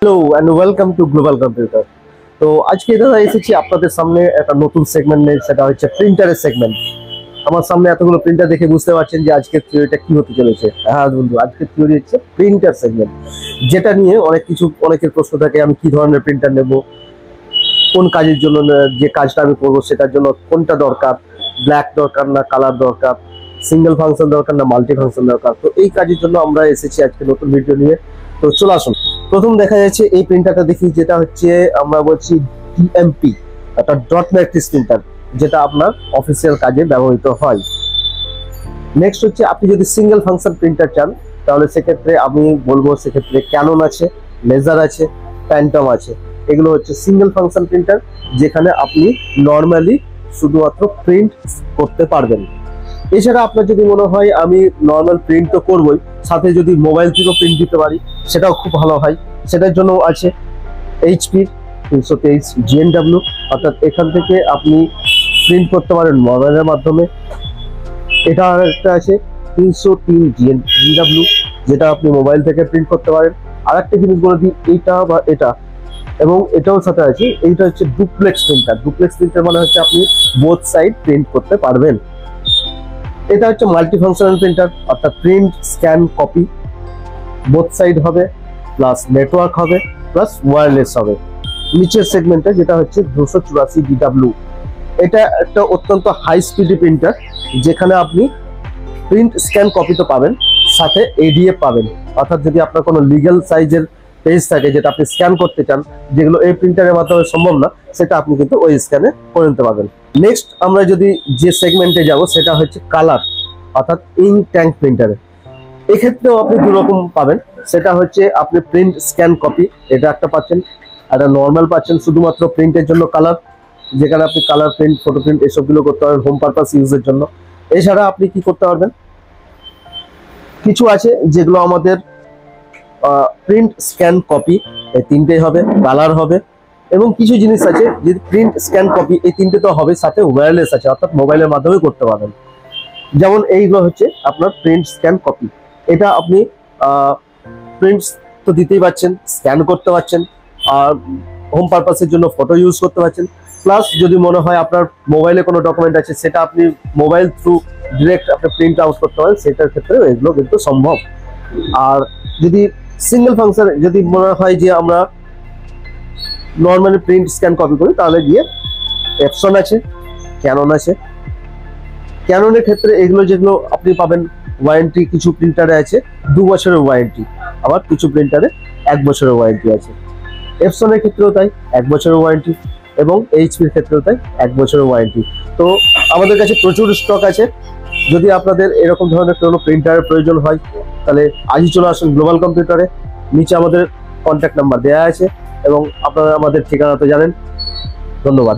Hello and welcome to global computer. তো আজকে দাদা এসেছি আপনাদের সামনে একটা নতুন সেগমেন্ট নিয়ে, সেটা হচ্ছে প্রিন্টারের সেগমেন্ট। আমার সামনে এতগুলো প্রিন্টার দেখে বুঝতে পারছেন যে আজকের থিওরিটা কি হতে চলেছে। হ্যাঁ বন্ধু, আজকের থিওরি হচ্ছে প্রিন্টার সেগমেন্ট, যেটা নিয়ে অনেকের প্রশ্ন থাকে, আমি কি ধরনের প্রিন্টার নেব, কোন কাজের জন্য, যে কাজটা আমি করবো সেটার জন্য কোনটা দরকার, ব্ল্যাক দরকার না কালার দরকার, সিঙ্গেল ফাংশন দরকার না মাল্টি ফাংশন দরকার। তো এই কাজের জন্য আমরা এসেছি আজকে নতুন ভিডিও নিয়ে। তো চলে আসুন, প্রথম দেখা যাচ্ছে এই প্রিন্টারটা দেখি, যেটা হচ্ছে আমরা বলছি ডিএমপি, একটা ডট ম্যাট্রিক্স প্রিন্টার, যেটা আপনার অফিসিয়াল কাজে ব্যবহৃত হয়। নেক্সট হচ্ছে আপনি যদি সিঙ্গেল ফাংশন প্রিন্টার চান, তাহলে সেক্ষেত্রে আমি বলবো সেক্ষেত্রে ক্যানন আছে, লেজার আছে, প্যান্টম আছে। এগুলো হচ্ছে সিঙ্গেল ফাংশন প্রিন্টার, যেখানে আপনি নর্মালি শুধুমাত্র প্রিন্ট করতে পারবেন। এছাড়া আপনার যদি মনে হয় আমি নর্মাল প্রিন্ট তো করবোই, সাথে যদি মোবাইল থেকেও প্রিন্ট দিতে পারি সেটাও খুব ভালো হয়। সেটার জন্য আছে এইচপির 323 GNW, অর্থাৎ এখান থেকে আপনি প্রিন্ট করতে পারেন মোবাইলের মাধ্যমে। এটা আর একটা আছে 303 GW, যেটা আপনি মোবাইল থেকে প্রিন্ট করতে পারেন। আর একটা জিনিস বলে দিই, এইটা বা এটা এবং এটাও সাথে আছে, এইটা হচ্ছে ডুপ্লেক্স প্রিন্টার। ডুপ্লেক্স প্রিন্টার মানে হচ্ছে আপনি বোথ সাইড প্রিন্ট করতে পারবেন। এটা হচ্ছে মাল্টি ফাংশনাল প্রিন্টার, অর্থাৎ print scan copy both side হবে, প্লাস নেটওয়ার্ক হবে, প্লাস ওয়্যারলেস হবে। নিচের সেগমেন্টে যেটা হচ্ছে 284 DW, এটা একটা অত্যন্ত হাই স্পিডি প্রিন্টার, যেখানে আপনি প্রিন্ট স্ক্যান কপি তো পাবেন, সাথে এডিএফ পাবেন। অর্থাৎ যদি আপনার কোনো লিগ্যাল সাইজের পেজ থাকে যেটা আপনি স্ক্যান করতে চান, যেগুলো এই প্রিন্টারের মাধ্যমে সম্ভব না, সেটা আপনি কিন্তু ওই স্ক্যানে করে নিতে পারবেন। নেক্সট আমরা যদি যে সেগমেন্টে যাব সেটা হচ্ছে কালার, অর্থাৎ ইঙ্ক ট্যাঙ্ক প্রিন্টারে। এক্ষেত্রেও আপনি দু রকম পাবেন, সেটা হচ্ছে আপনি প্রিন্ট স্ক্যান কপি, এটা একটা পাচ্ছেন, আর নর্মাল পাচ্ছেন শুধুমাত্র প্রিন্টের জন্য কালার, যেখানে আপনি কালার প্রিন্ট, ফটো প্রিন্ট এসবগুলো করতে পারবেন হোম পারপাস ইউজের জন্য। এছাড়া আপনি কি করতে পারবেন, কিছু আছে যেগুলো আমাদের প্রিন্ট স্ক্যান কপি, এই তিনটেই হবে, কালার হবে, এবং কিছু জিনিস আছে যে প্রিন্ট স্ক্যান কপি এই তিনটে তো হবে, সাথে ওয়্যারলেস আছে, অর্থাৎ মোবাইলের মাধ্যমে করতে পারবেন। যেমন এইগুলো হচ্ছে আপনার প্রিন্ট স্ক্যান কপি। এটা আপনি প্রিন্ট তো দিতেই পারছেন, স্ক্যান করতে পারছেন, আর হোম পারপাসের জন্য ফটো ইউজ করতে পারছেন। প্লাস যদি মনে হয় আপনার মোবাইলে কোনো ডকুমেন্ট আছে, সেটা আপনি মোবাইল থ্রু ডিরেক্ট আপনি প্রিন্ট আউট করতে পারেন, সেটার ক্ষেত্রে এগুলো কিন্তু সম্ভব। আর যদি সিঙ্গেল ফাংশন যদি মনে হয় যে আমরা নর্মালি প্রিন্ট স্ক্যান কপি করি, তাহলে গিয়ে এপসন আছে, ক্যানন আছে। ক্যাননের ক্ষেত্রে এগুলো যেগুলো আপনি পাবেন ওয়ারেন্টি, কিছু প্রিন্টারে আছে 2 বছরের ওয়ারেন্টি, আবার কিছু প্রিন্টারে 1 বছরের ওয়ারেন্টি আছে। এপসনের ক্ষেত্রেও তাই 1 বছরের ওয়ারেন্টি, এবং এইচপির ক্ষেত্রেও তাই 1 বছরের ওয়ারেন্টি। তো আমাদের কাছে প্রচুর স্টক আছে। যদি আপনাদের এরকম ধরনের কোনো প্রিন্টারের প্রয়োজন হয়, তাহলে আজই চলে আসুন গ্লোবাল কম্পিউটারে। নিচে আমাদের কন্ট্যাক্ট নাম্বার দেওয়া আছে, এবং আপনারা আমাদের ঠিকানা তো জানেন। ধন্যবাদ।